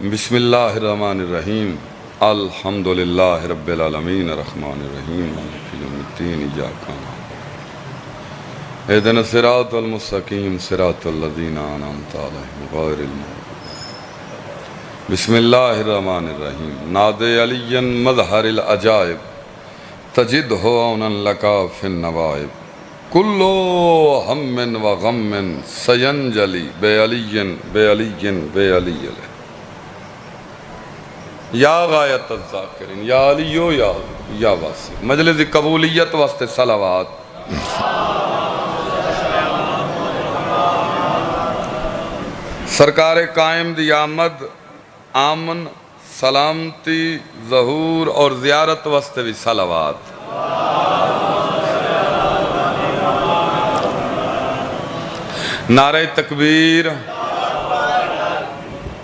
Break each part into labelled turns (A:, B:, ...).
A: बिस्मिल्लाहिर्रहमानिर्रहीम अल्हम्दुलिल्लाहि रब्बिल आलमीन अर्रहमानिर्रहीम मालिकि यौमिद्दीन इय्याका नअबुदु इहदिनस सिरातल मुस्तकीम सिरातल लज़ीना अनअमता अलैहिम गैरिल मग़दूबि बिस्मिल्लाहिर्रहमानिर्रहीम नादे अलियन मज़हरिल अजाइब तजिदहु औनन लका फिन नवाइब कुल्लो हम्मिन व गम्मिन सयंजलि बे अलियन या गायत ज़ाकिरीन या अलियो या वासी मजलिस कबूलियत वास्ते सलावात। सरकार कायम दी आमद आमन सलामती ज़हूर और ज़ियारत वास्ते भी सलावात। नारे तकबीर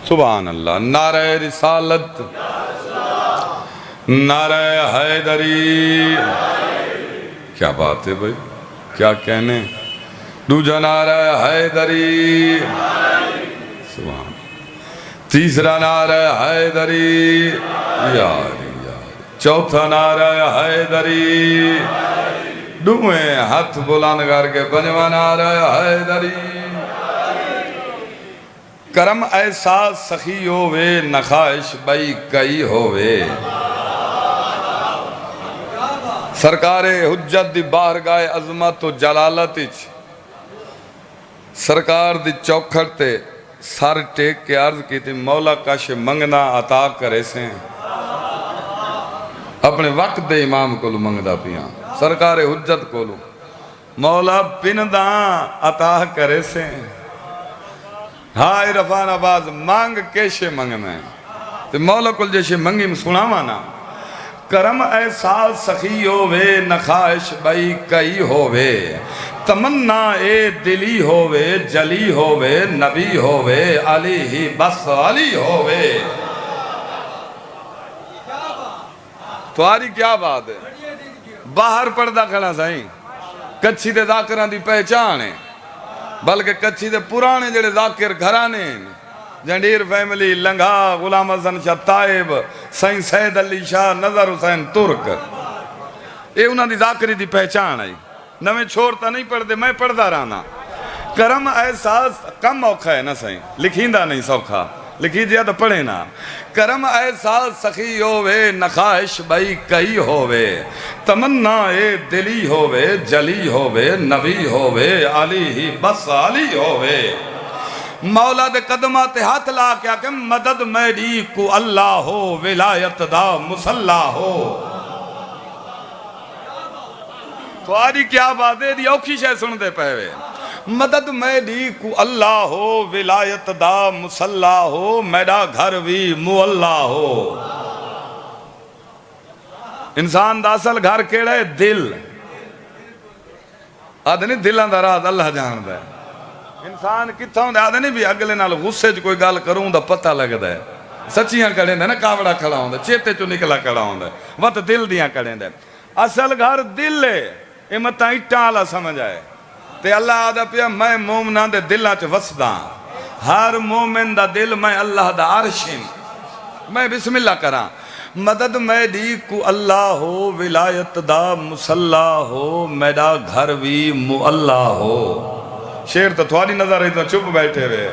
A: सुभान अल्लाह, नारे रिसालत, नारे हैदरी। क्या बात है भाई, क्या कहने। दूजा नारा हैदरी सुभान, तीसरा नारा हैदरी यारी, चौथा नारा हैदरी। दुए हाथ बुलंद करके पंजवा नारा हैदरी। करम ऐसा सखी होवे नखाइश बई कई होवे। सरकारे हुज्जत दी बारगाह अजमत तो जलालत सरकार दी चौखट ते सर टेक के अर्ज की थी मौला कश मंगना अता करे से अपने वक्त दे इमाम को मंगदा पिया। सरकारे हुज्जत को मौला पिनदा अता करे से हाय रफान आवाज मांग कैसे मंगना है तो मौला कुल जैसे मंगी में सुनावा ना। करम ऐसा सखी होवे नखाइश बई कई होवे तमन्ना ए दिली होवे जली होवे नबी होवे अली ही बस अली होवे। तुम्हारी क्या बात है। बाहर पर्दा खड़ा साईं कच्छी दे ज़ाकिरां दी पहचान है, बल्कि कच्छी दे पुराने जेड़े ज़ाकिर घराने जंडीर फैमिली लंघा गुलाम हसन शाह ताइब साईं सैयद अली शाह नजर हुसैन तुर्क ये उन्हां दी ज़ाकिरी दी पहचान आई। नवे छोर तो नहीं पढ़ते, मैं पढ़दा रहना। करम एहसास कम औखा है ना साईं, लिखींदा नहीं सौखा, लिखी जिया तो पढ़े ना। करम एहसास सखी होवे नखाइश बई कई होवे तमन्ना ए दिली होवे जली होवे नबी होवे अली ही बस अली होवे। मौला दे कदमा ते हाथ ला के आके मदद मेरी को अल्लाह हो विलायत दा मुसल्ला हो। तुम्हारी क्या बात है, औखी शय सुनते पे मदद मेरी को अल्लाह हो विलायत दा मुसल्ला हो मेरा घर भी मुअल्ला हो। इंसान दा असल घर केड़ा है? दिल। आदे नहीं दिलों दा राज अल्लाह जानदा है। इंसान कित्थों दे आदे नहीं भी अगले नाल गुस्से च कोई गल करूं दा पता लगदा है। सच्चियां कड़ेंदा ना कावड़ा खड़ा होंदा चेते चो निकला खड़ा होंदा वत दिल दियां कड़ेंदा। असल घर दिल है, ये मत इट्टां वाला समझ आए ते अल्लाह आदा पिया मैं मोमना दे दिलां च वसदा। हर मोमिन दा दिल मैं अल्लाह दा अर्श मैं बिस्मिल्लाह करा। मदद मेरी को अल्लाह हो विलायत दा मुसल्ला हो मेरा घर भी मुअल्ला हो। शेर तो थोड़ी नजर आई तो चुप बैठे हुए।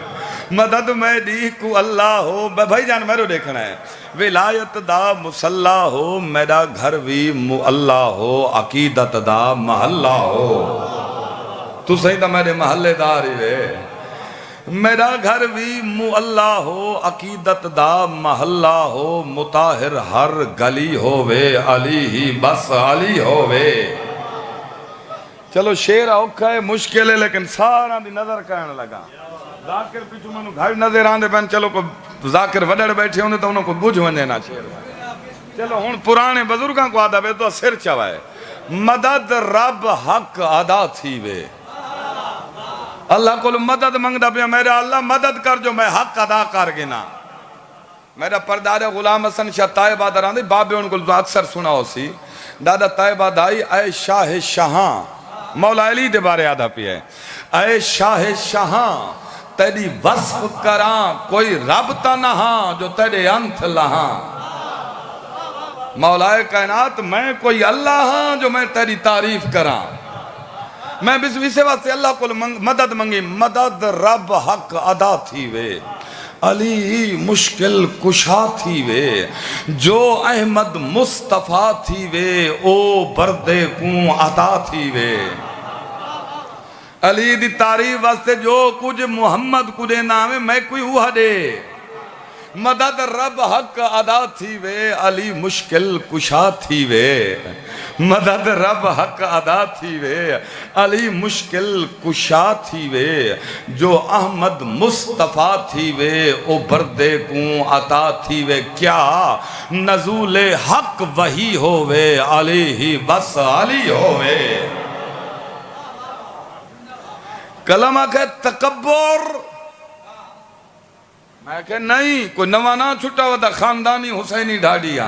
A: मदद मेरी को अल्लाह हो भाई जान मेरो देखना है विलायत दा मुसल्ला हो मेरा घर भी मुअल्ला हो अकीदत दा महल्ला हो। तू सही तो मेरे महल्लेदार ही वे। मेरा घर भी मुअल्ला हो अकीदत दा महल्ला हो मुताहिर हर गली होवे अली ही बस अली होवे। चलो शेर औखा है मुश्किल है लेकिन सारा दी नजर करने लगा। जाकिर पिछू मैनू घर नजर आंदे पैन। चलो को जाकिर वडड़ बैठे होंदे तो उन्होंने को बुझ वने ना शेर। चलो हुण पुराने बुजुर्गां को आदा वे तो सिर चवाए मदद रब हक अदा थी वे। अल्लाह को मदद मंगदा पिया मेरा अल्लाह मदद कर जो मैं हक अदा कर गिना। मेरा परदादा गुलाम हसन शाह ताइबा दरांदे बाबे उनको अक्सर सुनाओ सी दादा ताइबा दाई ऐ शाह शाह मौला अली दे बारे आदा पिया ऐ शाह शाह तेरी वस्फ करा कोई रब ता नहा जो तेरे अंत लहा। मौलाए कायनात मैं कोई अल्लाह हाँ जो मैं तेरी तारीफ करा। मैं इस वास्ते अल्लाह को मदद मंगी, मदद रब हक अदा थी वे, अली मुश्किल कुशा थी वे, जो अहमद मुस्तफा थी वे ओ बरदे कू अता थी वे। अली दी तारीफ वास्ते जो कुछ मुहम्मद कुछ नाम मैं कोई हुआ दे, मदद रब हक अदा थी वे, अली मुश्किल कुशा थी वे, मदद रब हक अदा थी वे, अली मुश्किल कुशा थी वे, जो अहमद मुस्तफा थी वे ओ बरदे कू अता थी वे। क्या नजूले हक वही होवे, अली ही बस अली होवे। कलम आखे तकब्बुर, मैं कह नहीं कोई नवा ना छुट्टा हुआ खानदानी हुसैनी ढाडिया।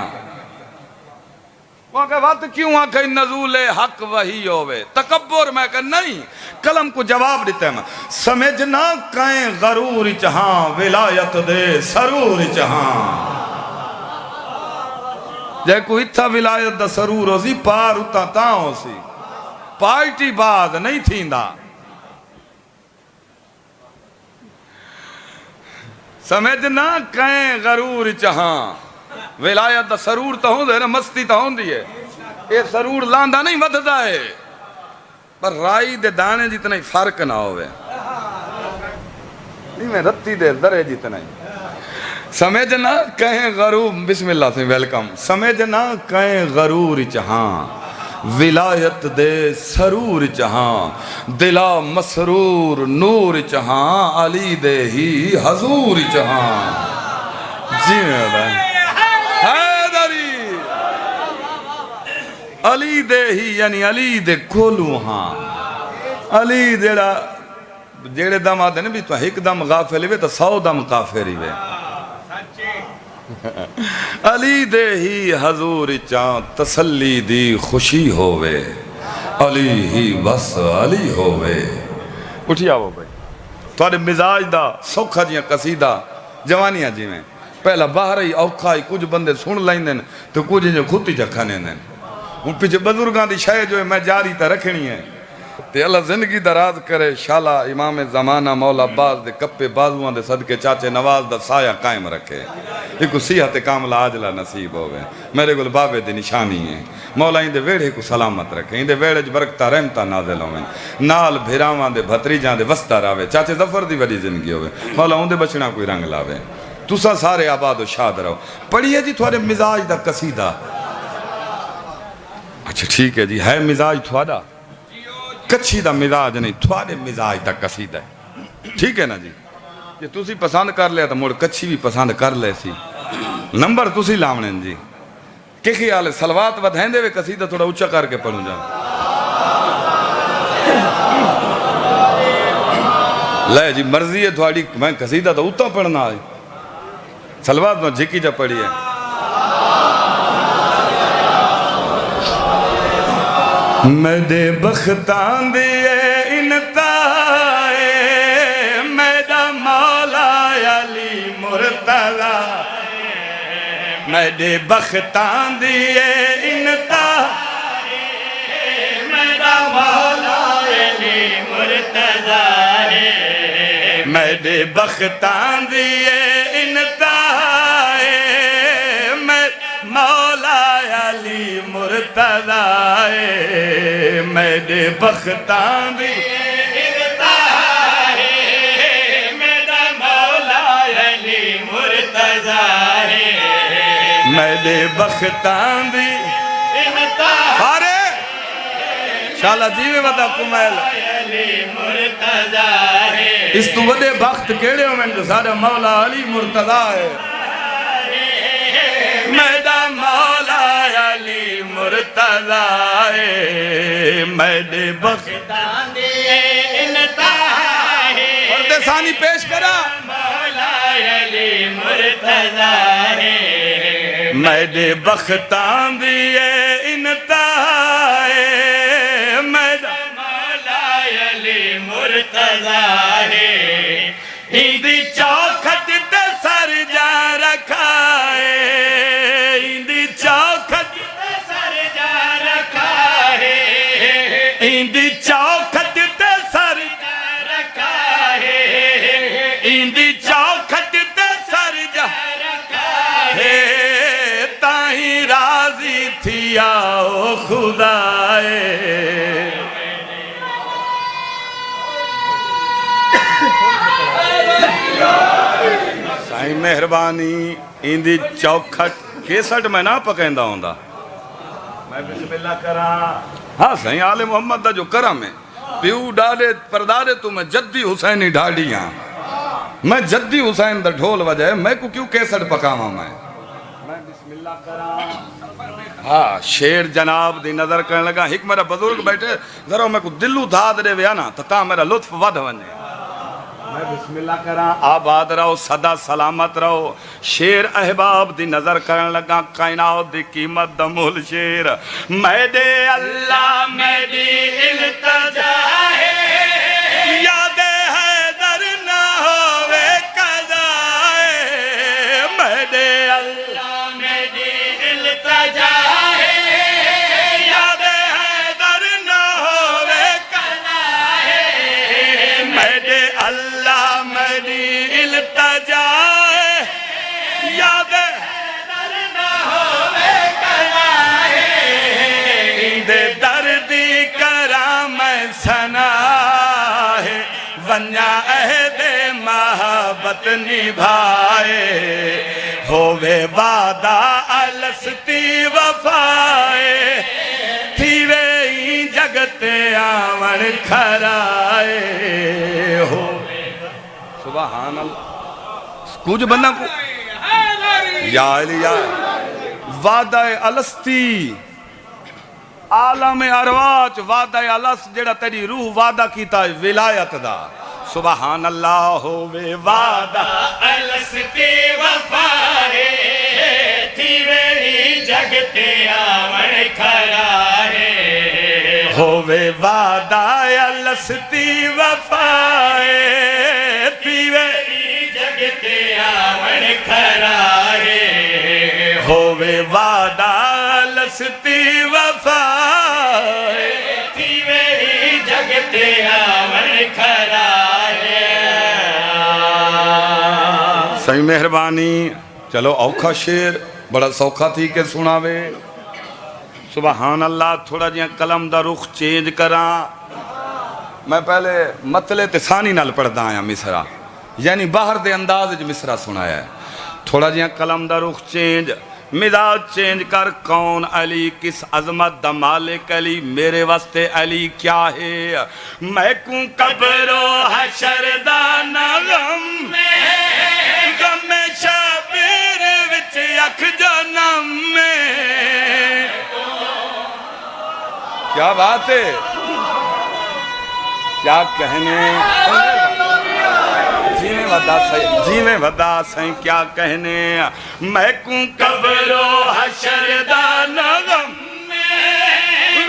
A: बात क्यों आखे नजूले हक वही होवे तकब्बुर, मैं कह नहीं। कलम को जवाब देते हैं समझना कहें गरूर जहां विलायत दे सरूर जहां। जै कोई इत्था विलायत दा सरूर हो सी पार उता ता हो सी, पार्टी बाज नहीं थींदा। समझना कहें गरूर जहां विलायत दा सरूर तो होंदे ना, मस्ती तो होंदी है, ये सरूर लांदा नहीं वधदा है, पर राई दे दाने जितना ही फर्क ना होवे, में रत्ती दे दरे जितना ही। समझना कहें गरूर, बिस्मिल्लाह से वेलकम। समझना कहें गरूर जहां विलायत दे सरूर जहां, दिला मसरूर नूर जहां, अली दे ही हजूर जहां। जी हैदरी अली दे ही यानी अली दे कोलू हाँ। अली जेड़ा जेड़े दम आते ने भी तो एक दम गाफिल वे तो 100 दम काफिर ही वे। अली दे ही हजूर चा तसल्ली दी खुशी होवे, अली ही बस अली होवे। उठी आओ भाई, थोड़े मिजाज दा सौखा जिया कसीदा जवानियां जिमें पहला बाहर ही औखा ही कुछ बंदे सुन लेंदे तो कुछ जो खुद ही जखाने हूँ पिछे बजुर्गों की शय जो है मैं जारी तो रखनी है। ते अल्लाह जिंदगी दराज करे, शाला इमाम ज़माना मौला अब्बास दे कप्पे बाजुआं दे सदके चाचे नवाज दा साया कायम रखे, एक सिहत कामला आजला नसीब होवे। मेरे को बाबे दी निशानी है, मौला इंदे वेड़े को सलामत रखे, इंदे वेड़े च बरकता रहमता नाज़िल होवे, नाल भिरावां दे भतरीजां दे वसता रहे, चाचे जफर दी वडी जिंदगी होवे, मौला उंदे बचना कोई रंग लावे, तुसा सारे आबाद व शाद रहो। पढ़िए जी थोड़े मिजाज दा कसीदा। अच्छा ठीक है जी, है मिजाज थोड़ा कच्छी दा मिजाज नहीं, थोड़े मिजाज दा कसीदा है, ठीक है ना जी। जे तुसी पसंद कर लिया तो मुड़ कच्छी भी पसंद कर ले सी, नंबर तुसी लावने जी। के ख्याल है सलवात वधाइंदे वे कसीदा थोड़ा उच्चा करके पढ़ू जा। ले जी मर्जी है थोड़ी, मैं कसीदा तो उतना पढ़ना है, सलवात में झिकी जा पढ़ी है। मेरे बख्तां दिए इनताए, मेरा मौला अली मुर्तज़ा, मेरे बख्तां दिए इनताए, मेरा मौला अली मुर्तज़ा, मेरे बख्तां दिए इनताए, मौला अली मुर्तज़ा, मेरे बख्तां दी इनताए, मेरा मौला अली मुर्तज़ा, मेरे बख्तां दी इनताए। शाला जीवे वदा कुमैल अली मुर्तज़ा, इस तू वडे बख्त केड़े होवन जो साडा मौला अली मुर्तज़ा है। मेरा मौला अली मुर्तज़ा, मेरे बख्तां दी इनताए, पर्दे सानी पेश करा। मौला अली मुर्तज़ा, मेरे बख्तां दी इनताए, मेरा मौला अली मुर्तज़ा, दिया ओ खुदाए। साईं मेहरबानी इंदी चौखट केसट में ना पकंदा होंदा। मैं बिस्मिल्लाह करा। हाँ साईं आले मोहम्मद दा जो करम है प्यू डाले परदारे तू मैं जद्दी हुसैनी ढाडी हाँ। मैं जद्दी हुसैन दा ढोल वजाए मैं को क्यों केसट पकावा। मैं बिस्मिल्लाह करा। हाँ शेर जनाब दी नजर करने लगा। एक मेरा बुजुर्ग बैठे जरा मैं को दिलू धाद दे विया ना ता मेरा लुत्फ वध वने। मैं बिस्मिल्लाह करा। आबाद रहो सदा सलामत रहो। शेर अहबाब दी नजर करने लगा। कायनात दी कीमत दा मोल शेर। मैदे अल्लाह मेरी इल्तिजा है याद है दर ना होवे कदाए। मैदे अल्लाह मेरी इल्तिजा है याद है दर ना होवे कदाए। मैदे अल्लाह मेरी इल्तिजा है याद दर ना होवे कदाए। इंदे दर्दी करा मैं सना है वन्या अहदे मोहब्बत निभाए। होवे वादा अलसती वफाए थीवे ही जगते आवन खराए। हो सुभान अल्लाह। कुछ बंदा को या वादा अलस्ती आलम अरवाच वादा अलस जेड़ा तेरी रूह वादा कीता विलायत दा। सुभान अल्लाह। होवे वादा अलस्ती वफाए थीवे ही जगते आवन खराए। होवे वादा अलस्ती वफाए थीवे ही जगते आवन खराए। होवे वादा अलस्ती वफाए थीवे ही जगते आवन खराए। सही मेहरबानी। चलो औखा शेर बड़ा सौखा थी के सुनावे। सुभान अल्लाह। थोड़ा जिहा कलम दा रुख चेंज करा। मैं पहले मतले ते सानी नाल पढ़दा आया मिसरा यानी बाहर दे अंदाज च मिसरा सुनाया है। थोड़ा जिहा कलम दा रुख चेंज मिजाज चेंज कर। कौन अली किस अजमत दा मालिक अली मेरे वास्ते अली क्या है। मैं को कब्रो हशर दा नगम गम शबीर विच अख जनम में। क्या बात है क्या कहने। जीवे वदा सही क्या कहने। मैं को कब्रो हशर दा नगम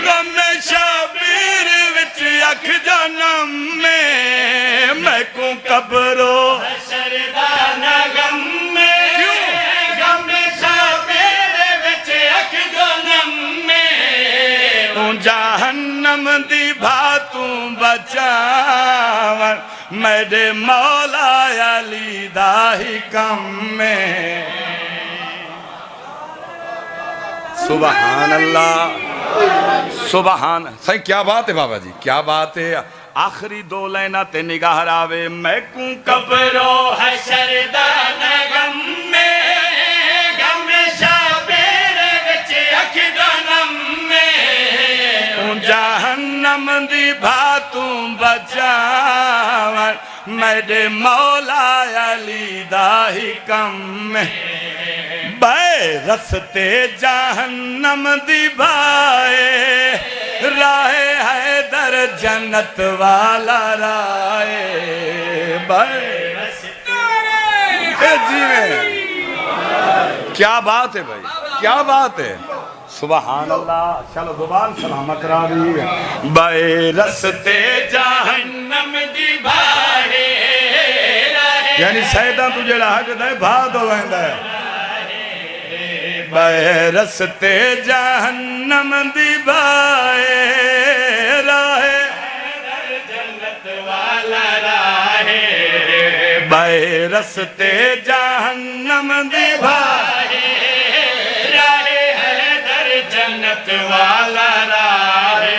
A: गम शबीर विच अख जनम में। मैं को कब्रो हशर दा नगम में गम शबीर विच अख जनम में। जहन्नम दी भातू बचावन मेरे मौला अली दा ही कम में। सुभान अल्लाह। सुभान सही क्या बात है बाबा जी क्या बात है। आखिरी दो लाइना ते निगाह रावे। मैं को कब्रो हशर दा नगम में गम शबीर विच अख जनम में। जहन्नम दी भातू बचावन मेरे मौला अली दा ही कम में। बाए रस्ते जहन्नम दी बाए राहे है दर जन्नत वाला राए। बाए जीवे क्या बात है भाई क्या बात है। सुभान अल्लाह। चलो जुबान सलामत रावी। बाए रस्ते जहन्नम दी बाए यानी सैदा तू जेड़ा हटदा है भाद हो वैंदा है। बाए रस्ते जहन्नम दी बाए राहे जन्नत वाला राहे। बाए रस्ते जहन्नम दी बाए राहे है दर जन्नत
B: हिदायत वाला राहे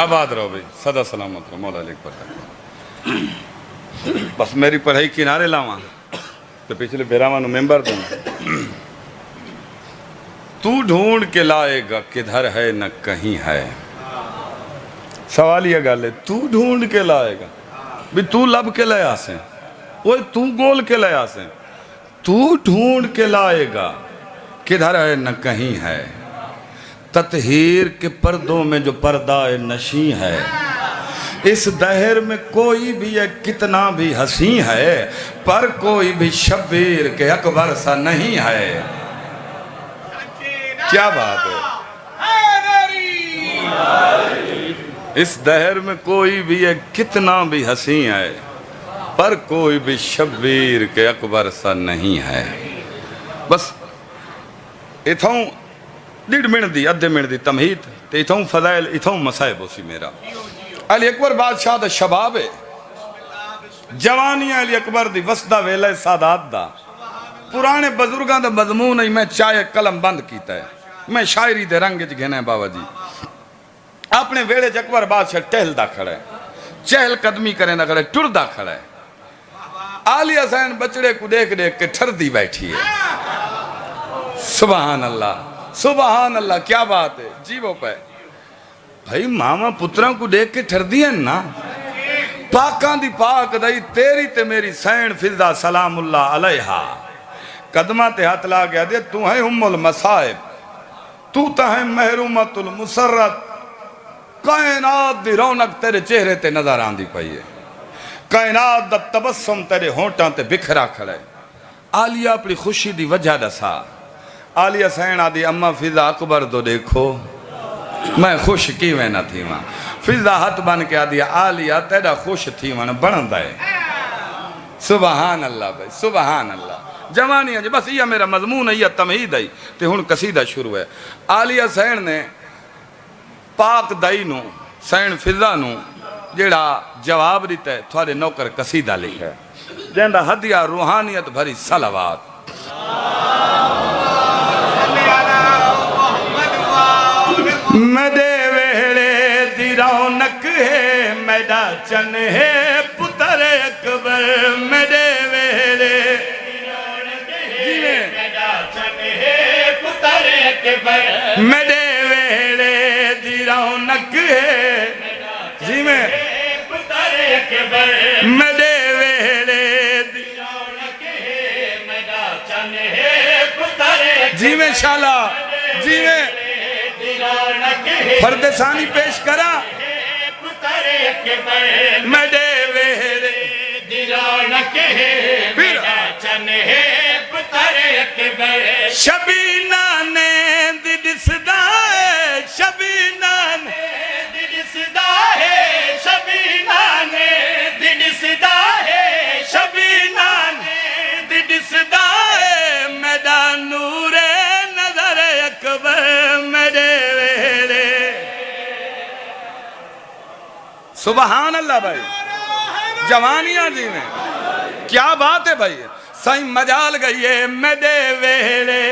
A: आबाद रहो भाई, सदा सलामत रहो, मौला लिख पर। बस मेरी पढ़ाई किनारे लावा तो पिछले बेरावा मेंबर दूँ। तू ढूंढ के लाएगा किधर है न कहीं है। सवाल यह गल है, तू ढूंढ के लाएगा भी तू लब के ले आसे, वो तू गोल के ले आसे। तू ढूंढ के लाएगा किधर है न कहीं है। ततहीर के पर्दों में जो पर्दा नशी है, इस दहर में कोई भी है कितना भी हंसी है, पर कोई भी शब्बीर के अकबर सा नहीं है। क्या बात है। इस दहर में कोई भी है कितना भी हंसी है, पर कोई भी शब्बीर के अकबर सा नहीं है। बस इथों 1.5 मिनट दी, अद्धे मिनट दी तमहीद ते इथों फज़ाइल, इथों मसाइब उसी मेरा। अली अकबर बादशाह दा शबाब है, जवानी अली अकबर दी वसदा वेला सादात दा। पुराने बजुर्गों दा मजमून ही मैं चाहे कलम बंद कीता है, मैं शायरी दे रंग च घेना है। बाबा जी अपने वेले च अकबर बादशाह टहलदा खड़ा है, चहल कदमी करे ना खड़ा, टुरदा खड़ा है। आलिया हुसैन बचड़े को देख देख के ठरदी बैठी है। सुभान अल्लाह, सुभान अल्लाह, क्या बात है। जीवो पे भाई मामा पुत्रों को देख के ठरदी है ना। पाकां दी पाक दई तेरी ते मेरी सैन फिजा सलामुल्लाह अलैहा। कदमा ते हाथ ला गया दे, तू है उम्मुल मसाइब, तू तो है महरूमतुल मुसर्रत। कायनात दी रौनक तेरे चेहरे ते नजर आंदी पई है, कायनात दा तबस्सुम तेरे होंठां ते बिखरा खड़ा है। आलिया अपनी खुशी दी वजह दसा। आलिया सैन आदि अम्मा फिजा अकबर तो देखो मैं खुश किवें न थी वहां। फिजा हाथ बन के आदि आलिया तेरा खुश थी वन बनदा है। सुभान अल्लाह भाई, सुभान अल्लाह। जवानी है बस ये मेरा मजमून है, तमहीद है। ते हुण कसीदा शुरू है। आलिया सैन ने पाक दाई नू सैन फिजा नू जेड़ा जवाब दिता है, थोड़े नौकर कसीदा लिखा है जिंदा हदिया रूहानियत भरी सलावात। मेरे वेले दी रौनक है, मेरा चन है पुत्र अकबर। मेरे वेले मेरा चन है पुत्र अकबर। मेरे वेले दी रौनक है,
B: अकबर
A: मेरे वेड़े दी
B: रौनक है मेरा चन है पुत्र
A: जीवे शाला जीवे
B: रौनक है
A: फरदेसानी पेश करा
B: पुत्र अकबर
A: मेरे वेड़े
B: रौनक है मेरा चन है पुत्र अकबर
A: शबीना ने दिसदा है शबीना ने
B: दिसदा है शबीना ने दिसदा है
A: शबीना ने दिसदा है मेरा नूरे नजर अकबर मेरे वेड़े सुबहान अल्लाह भाई जवानियां जी में क्या बात है भाई सही मजाल गई है मेरे वेड़े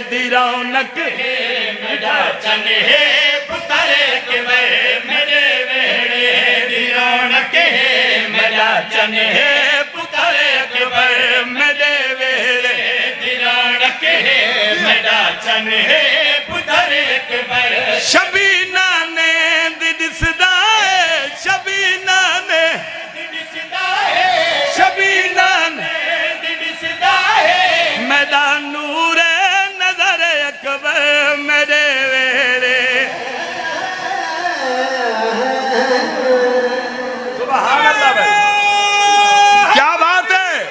A: दी रौनक
B: मेरा चन है पुत्र अकबर मेरे वेड़े दी रौनक है मेरा चन है पुत्र अकबर
A: मेरे वेड़े
B: दी रौनक है मेरा चन है पुत्र अकबर
A: शबीना ने दिसदा है शबीना ने
B: दिसदा है
A: शबीना ने
B: दिसदा है
A: मेरा नूर नजर अकबर मेरे वेड़े सुभान अल्लाह भाई क्या बात है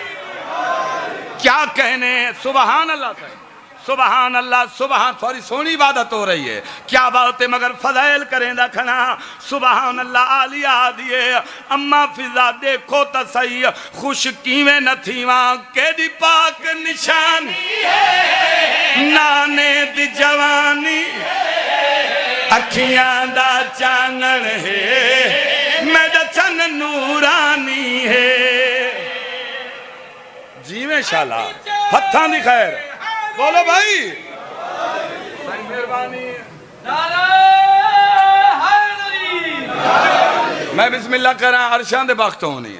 A: क्या कहने सुभान अल्लाह से सुबहान अल्लाह सुबहान सॉरी सोनी इबादत हो रही है क्या बात है मगर फज़ैल करें खना सुबहान अल्लाह आलिया दिए अम्मा फिजा देखो तो सही खुश कीवें न थी वहां केडी पाक निशान नाने दी जवानी अखियां दा चानन है मेरा चन नूरानी है जीवे शाला हत्थां दी खैर बोलो भाई मेहरबानी मैं बिस्मिल्लाह करा अरशां दे वक्त होनी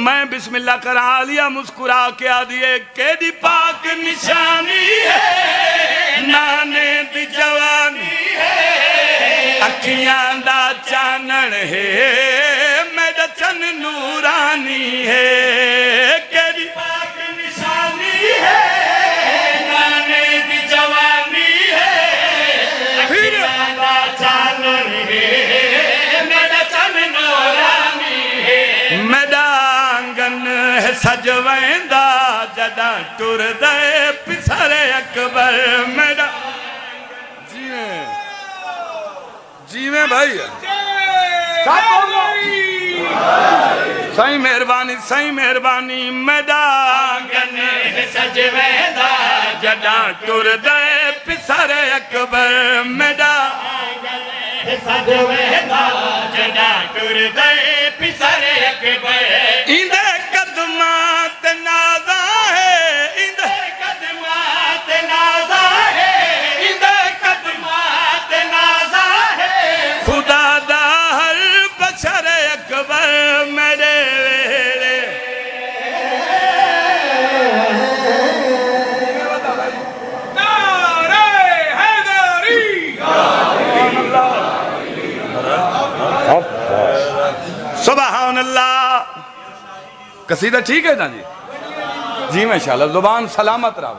A: मैं बिस्मिल्लाह करा आलिया मुस्कुरा के आ दिए केडी पाक निशानी है नाने दी जवानी है अखियां दा चानन है मेरा चन नूरानी है केडी पाक निशानी है सजवेंदा जदा टुर दे पिसरे अकबर मेरा जीवे जीवे भाई सही मेहरबानी मेरा
B: आंगन सजवेंदा
A: जदा टुर दे पिसरे अकबर मेरा
B: सजवेंदा जदा टुर दे पिसरे अकबर
A: इंदे कदमात नाज़ा है इंदे
B: कदमात नाज़ा है इंदे कदमात नाज़ा है
A: खुदा दा हर बशर अकबर मेरे वेड़े नारे हैदरी सुभान अल्लाह कसीदा ठीक है ना जी जी माशाल्लाह जुबान सलामत रहो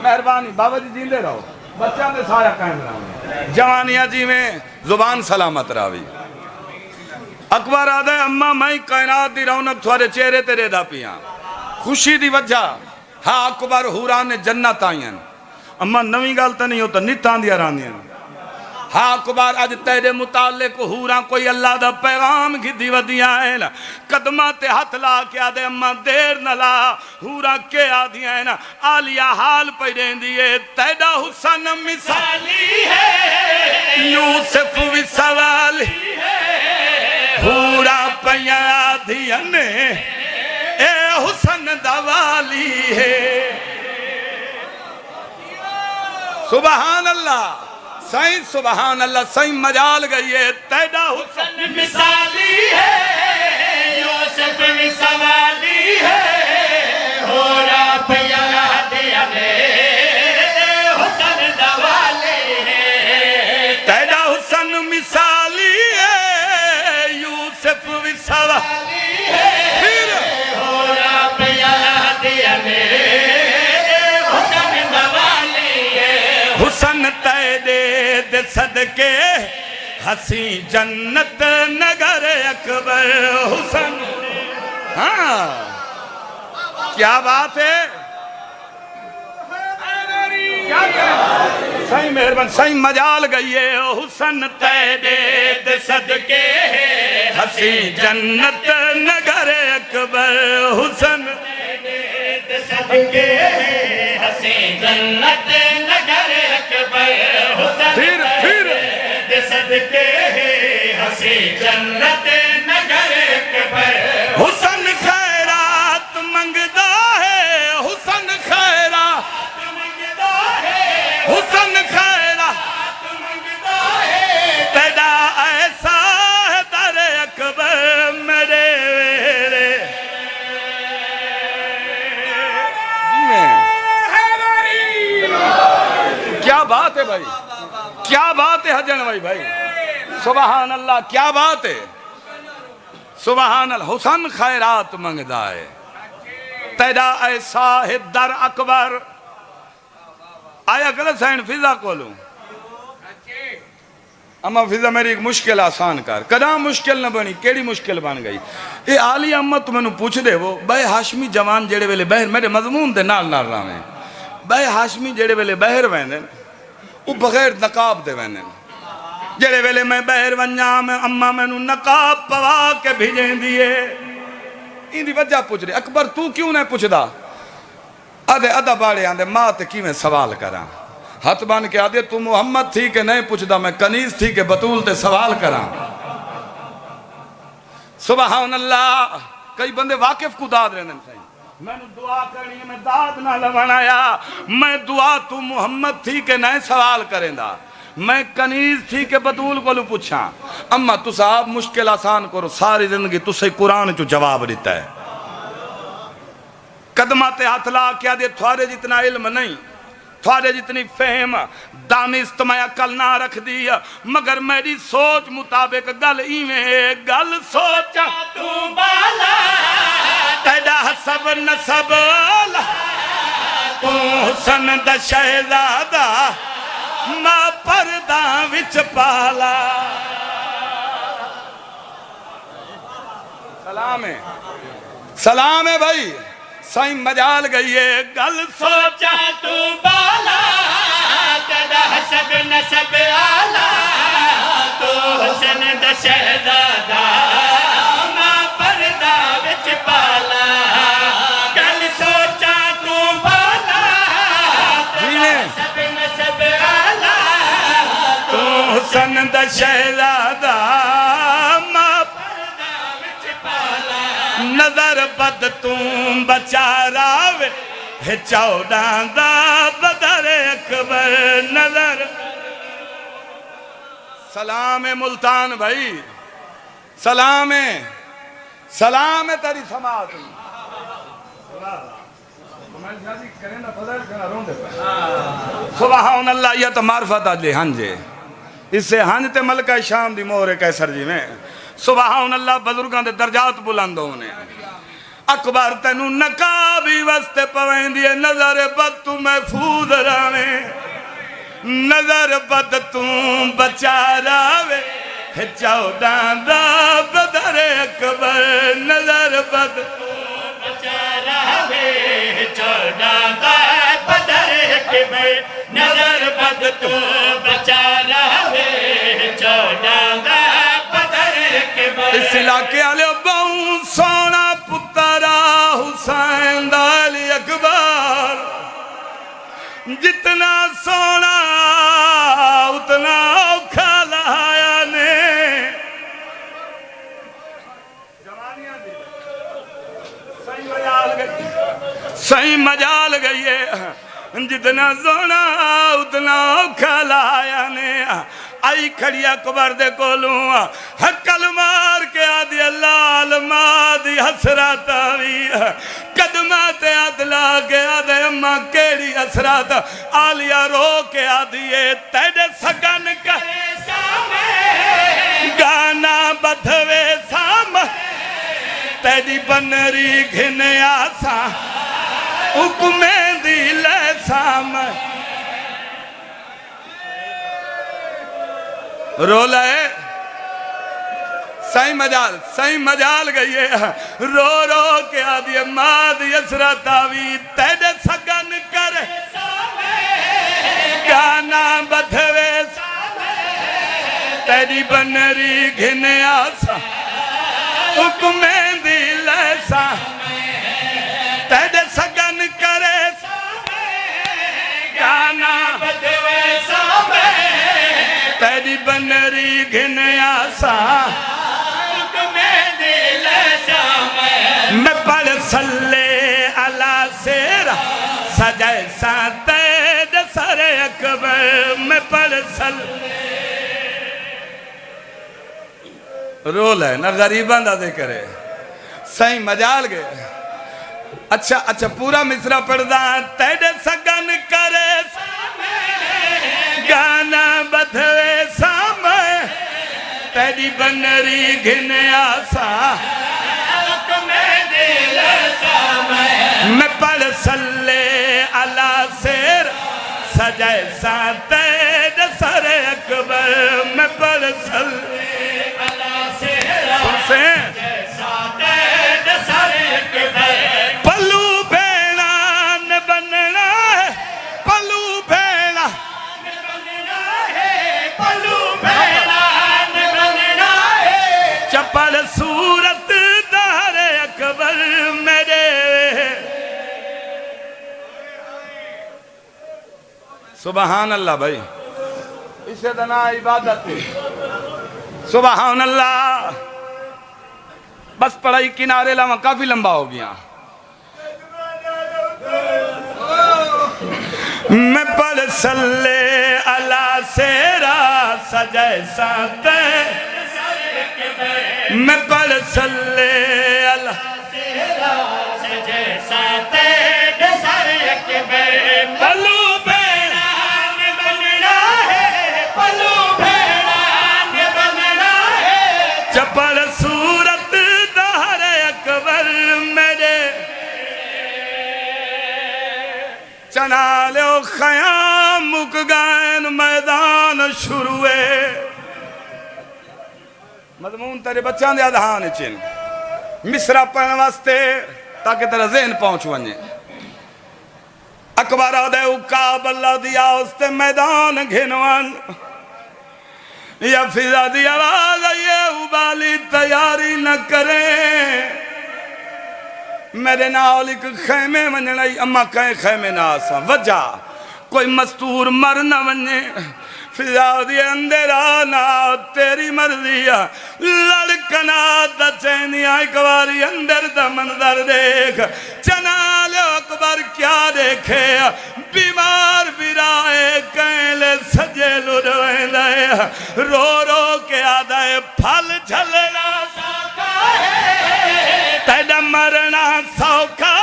A: मेहरबानी बाबा जी जींदे रहो बच्चा ने सारा कायम रहो जवानिया जी में जुबान सलामत रही अकबर आदे अम्मा मैं कायनात दी रौनक थोड़े चेहरे ते रेदा पिया खुशी दी वजह हाँ अकबर हूरा ने जन्नत आईन अम्मा नवी गल तो नहीं होता नित आंदियां रहंदियां हाँ अकबर अज तेरे मुतालिक हूरा कोई अल्लाह दा पैगाम गिद्दी वदियां है कदमा ते हाथ ला के आदे अम्मा देर न ला हूरा के आदियां है आलिया हाल पई रहंदी है तेरा हुसन मिसाली है यूसुफ भी सवाल हूरा पया आदियां ने ए हुसन दवाली है सुभान अल्लाह सही सुभान अल्लाह सही मजाल गई है तेरा हुसन
B: मिसाली है यूसुफ भी सवाली है हो रहा पिया दिया ने हुसन दवाले है
A: तेरा हुसन मिसाली है यूसुफ भी सवाली है सदके हसी जन्नत नगर अकबर हुसन। हाँ क्या बात है, सही मेहरबान, सही मजाल गई है हुसन तेरे
B: सदके
A: हसी जन्नत नगर अकबर हुसन।
B: सदके हसी जन्नत नगर अकबर हुसन।
A: फिर
B: सदके हसी जन्नत नगर अकबर
A: हुसन खैरात मंगदा है, हुसन खैरात
B: मंगदा है,
A: हुसन खैरात
B: मंगदा है।
A: तेरा ऐसा है दर अकबर मेरे वेरे। क्या बात है भाई, क्या बात है हजन भाई, सुबहान अल्लाह, क्या बात है, सुबहान अल्लाह। हुसन खैरात मंगदा है तेरा ऐसा है दर अकबर। आया गलत सैन फिजा कोलू अम्मा फिजा मेरी एक मुश्किल आसान कर, कदा मुश्किल न बनी, केड़ी मुश्किल बन गई। ये आली अम्मा तू मैनू पूछ दे वो बे हाशमी जवान जेड़े वेले बहर मेरे मजमून दे नाल नाल रावें, बे हाशमी जेड़े वेले बहर वेंदे वो बगैर नकाब दे वेंदे। जेड़े वेले मैं बहर वंजा मैं अम्मा मैनू नकाब पवा के भेजेंदी है। इंदी वजह पूछ रही अकबर तू क्यों नहीं पुछदा? आधे अदा बाड़े आंदे मां ते किवें सवाल करा, हथ बन के आदे तू मुहम्मद थी के नहीं पुछदा, मैं कनीज थी के बतूल ते सवाल करा। सुभान अल्लाह, कई बंदे वाकिफ को दाद रहंदे सही, मैनू दुआ करनी है, मैं दाद ना लवण आया, मैं दुआ तू मुहम्मद थी के नहीं सवाल करेंदा, मैं कनीज थी के बतूल को पूछा। अम्मा तुस आप मुश्किल आसान करो, सारी जिंदगी तुसे कुरान चो जवाब दिता है। कदमा ते हाथ ला क्या दे थोड़े जितना इल्म नहीं, थोड़े जितनी फहम दानिस्त मैं अकल ना रख दी, मगर मेरी सोच मुताबिक गल इवें गल सोचा
B: तू बाला
A: तेरा सब नसब तू हुसन दा शहजादा मां पर्दा विच पाला। सलाम है भाई, साईं मजाल गई है गल
B: सोचा तू बाला तेरा हसब नसब आला तू हुसन दा शहजादा मां पर्दा विच पाला। गल सोचा तू बाला तेरा हसब नसब आला
A: तू हुसन दा शहजादा मां
B: पर्दा विच पाला।
A: नजर बद तू बचारा वे चौदह दा बदर अकबर नजर। सलाम है मुल्तान भाई, सलाम है तेरी समात। सुभान अल्लाह, यह तो मार्फत अजले हंजे, इससे हंज ते मलका शाम दी मोहर कैसर जी में। सुभान अल्लाह, बुजुर्गों के दर्जात बुलंद होने। अकबर तेनू नकाबी वस्ते पवेंदी है, नजर बद तू महफूज रहे, नजर बद तू बचा रहे चौदह दा बदर अकबर नजर बद
B: बचा रहे चौदह दा बदर अकबर नजर बद तू बचा रहे चौदह दा बदर अकबर।
A: इस इलाके वाले बहु सोना पुत्रा हुसैन दाली अकबर, जितना सोना उतना औखा लाया ने। सही मजाल गई है, जितना सोना उतना औखा लाया ने। आई खड़ी अकबर दे कोलू हकल मार के आदि लाल मादी हसरत भी कदमा ते हाथ ला के आदे अम्मा केड़ी हसरत। आलिया रो के आदि तेरे सगन करे गाना बधवे साम तेरी बनरी घिन आसा हुक्मे दी ले साम। रोला है सही मजाल गई है रो रो के आदि माद यसरा तावी तेरे सगन कर गाना बधवे तेरी बनरी घिन आसा हुक्मे दिल सा तेरे सगन करे गाना
B: बधवे सामे
A: तेरी बनरी घिन आसा मैं पढ़ सल्ले अला सेरा सजाए साते सरे अकबर मैं पढ़ सल्ले रोल है ना गरीबां दा जिक्र सही मजाल गए अच्छा अच्छा पूरा मिसरा पढ़दा तेरे सगन करे गाना बधवे सामे तेरी बनरी घिन आसा मैं पढ़ सल्ले अला शेर सजाए साते सरे अकबर मैं पढ़ सल्ले
B: अला शेर साते सरे अकबर
A: पल्लू भेड़ा न बनना है पल्लू भेड़ा
B: पल्लू भेड़ा न बनना है
A: चपल सूरत दारे अकबर मेरे सुबहान अल्लाह भाई इसे दना इबादत है सुबहान अल्लाह बस पढ़ाई किनारे लावा काफी लंबा हो गया मैं पढ़ सल्ले अला सेरा सजाए साते मैं पढ़ सल्ले अला
B: सेरा सजाए साते सरे अकबर
A: पल्लू चपल सूरत दारे अकबर मेरे चना लो खयाम मुक गायन मैदान शुरू है मजमून तेरे बच्चों के अधान चिन मिसरा पढ़ने वास्ते ताकि तेरा ज़हन पहुंच वने अकबर दे उकाब अल्लाह दिया उसते मैदान घिनवन या फिजा दी आवाज ये उबाली तैयारी न करे मेरे नाल एक खैमे वंजण अम्मा कहे खैमे ना आसा वजह कोई मस्तूर मर न वने फिजा दी अंधेरा ना तेरी मर्जी लड़कना दचैनिया एक बारी अंदर दा मंजर देख चना लो अकबर क्या देखे बीमार बिराए कैले सजे लुरवेंदे रो रो के आदाए फल झलना सौखा है तेरा मरना सौखा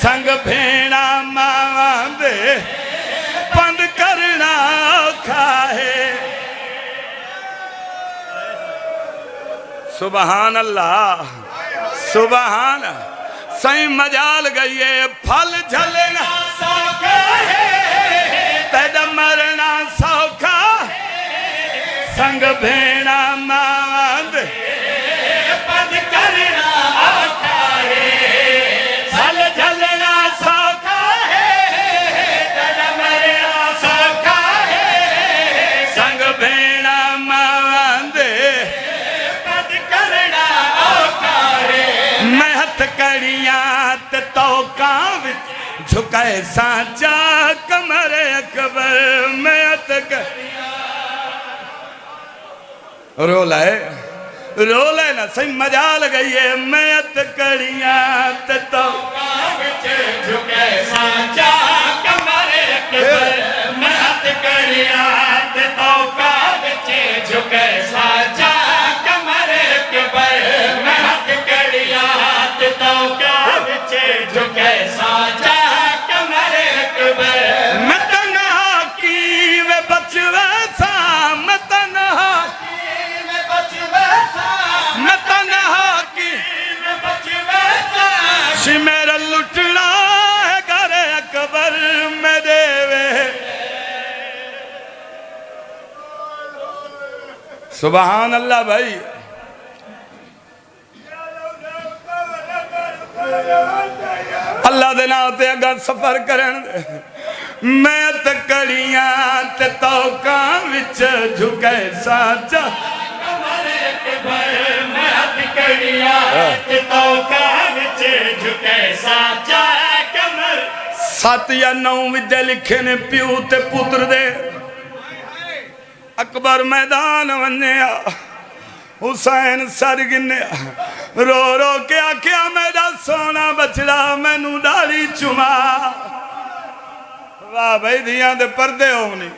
A: संग भेड़ा मावा दे बंद करना औखा है सुबहान अल्लाह सुबहान सही मजाल गई है फल झलना
B: सौखा है
A: तेरा मरना सौखा संग भेड़ा मांद
B: बंद करना औखा है फल झलना सौखा है तेरा मरना सौखा है
A: संग भेड़ा मांद
B: बंद करना औखा है
A: मैं हथ कड़ियां ते तौका विच झुकाए सांचा कमर अकबर मैं हथ रोला है ना सही मजाल गई है मैं हथ कड़ियां ते तौका
B: झुके सांचा कमर अकबर मैं हथ कड़िया ते तौका बिचे झुके सांचा कमर अकबर मैं हथ कड़िया ते तौका बिचे झुके सांचा कमर अकबर
A: मैं तन्हा की वे बचवे सा मैं तन्हा की मेरा लुटना है घर अकबर में देवे सुभान अल्लाह भाई। अल्लाह दे नाम ते अगर सफर करन मैं ते कड़ियां ते तौका विच झुके साचा
B: कमर एक भर मैं कड़ियां ते तौका विच झुके साचा कमर।
A: 7 या 9 विद्या लिखे ने प्यू ते पुत्र दे। अकबर मैदान वन्या हुसैन सर गिने रो रो के आख्या मेरा सोना बछड़ा मैनू डाली चुमा। वाह भाई दियां दे पर्दे होनी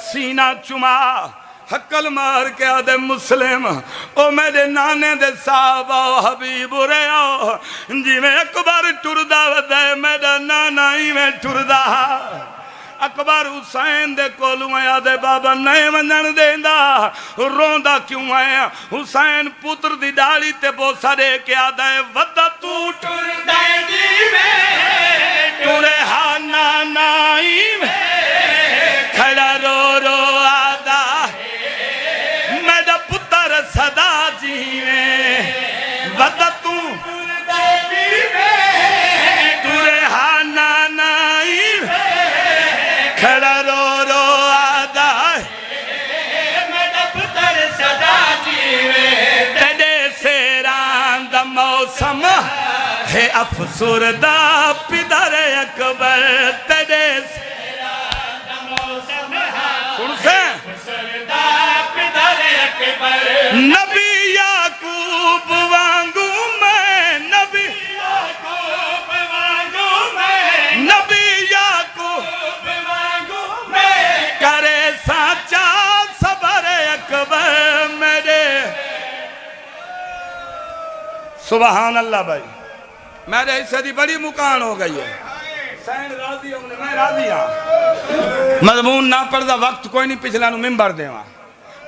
A: सीना चुमा हकल मार के आदे मुस्लिम ओ मेरे नाने दे साहब हबीब रे जिवें अकबर टुरदा वदे मेरा नाना ही में टुरदा। अकबर हुसैन दे कोलों आया दे बाबा नहीं वंजन देंदा रोंदा क्यों आया। हुसैन पुत्र दी डाली ते बोसा दे के आदा वदा तू
B: टुरदा जीवे
A: टुरे हा नाना ही में खड़ा रो रो आदा मेरा पुत्र सदा जीवे वदा तू
B: टुरदा जीवे
A: टुरे हा नाना ही खड़ा रो रो आदा
B: मेरा पुत्र सदा जीवे।
A: तेरे सेरान दा मौसम है अफसुरदा पिदर अकबर तेरे सुन से नबी याकूब वांगू मैं नबी नबी याकूब करे साचा सबर अकबर मेरे। सुभान अल्लाह भाई मेरे हिस्से दी बड़ी मुकान हो गई है। सैन राजी होने मैं राजी हाँ मजमून ना पढ़दा वक्त कोई नहीं पिछला नु मिंबर देवा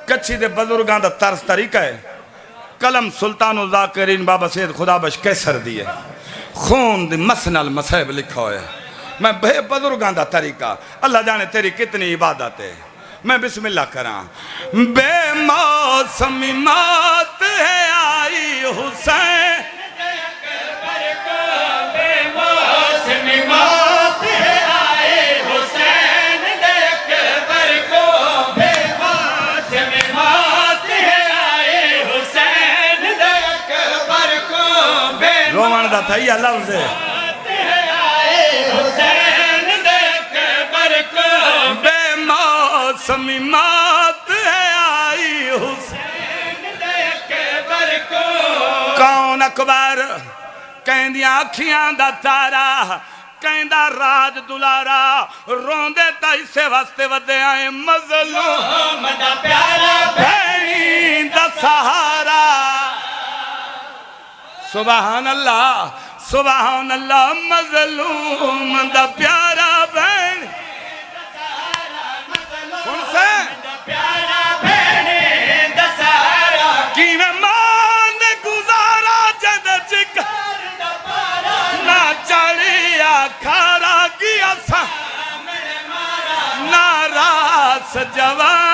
A: कच्छी दे बुजुर्गां दा तर्स तरीका है। कलम सुल्तानुल ज़ाकिरीन बाबा सैयद खुदाबख्श कैसर दी है खून दी मसनल मसहब लिखा है। मैं बे बुजुर्गां दा तरीका अल्लाह जाने तेरी कितनी इबादत है। मैं बिस्मिल्लाह करा बेमौसमी मौत है आई हुसैन
B: बेमौसमी मौत है आए हुसैन दे अकबर को बेमौसमी मौत है आए हुसैन दे अकबर को
A: रोमन दा था ये लफ्ज़ है
B: हुसैन दे अकबर को
A: बेमौसमी मौत है आई हुसैन
B: दे अकबर को।
A: कौन अकबर कहंदियां अखियां दा तारा कहंदा राज दुलारा रोंदे ता इसे वास्ते वदे आए मजलूम
B: दा प्यारा
A: भैणी दा सहारा। सुभान अल्लाह मजलूम दा प्यारा भैण सुन से
B: प्यारा भैणे दा सहारा
A: कि मैं मान गुजारा जद चिक ना चढ़िया खारा किया सा ना रास जवान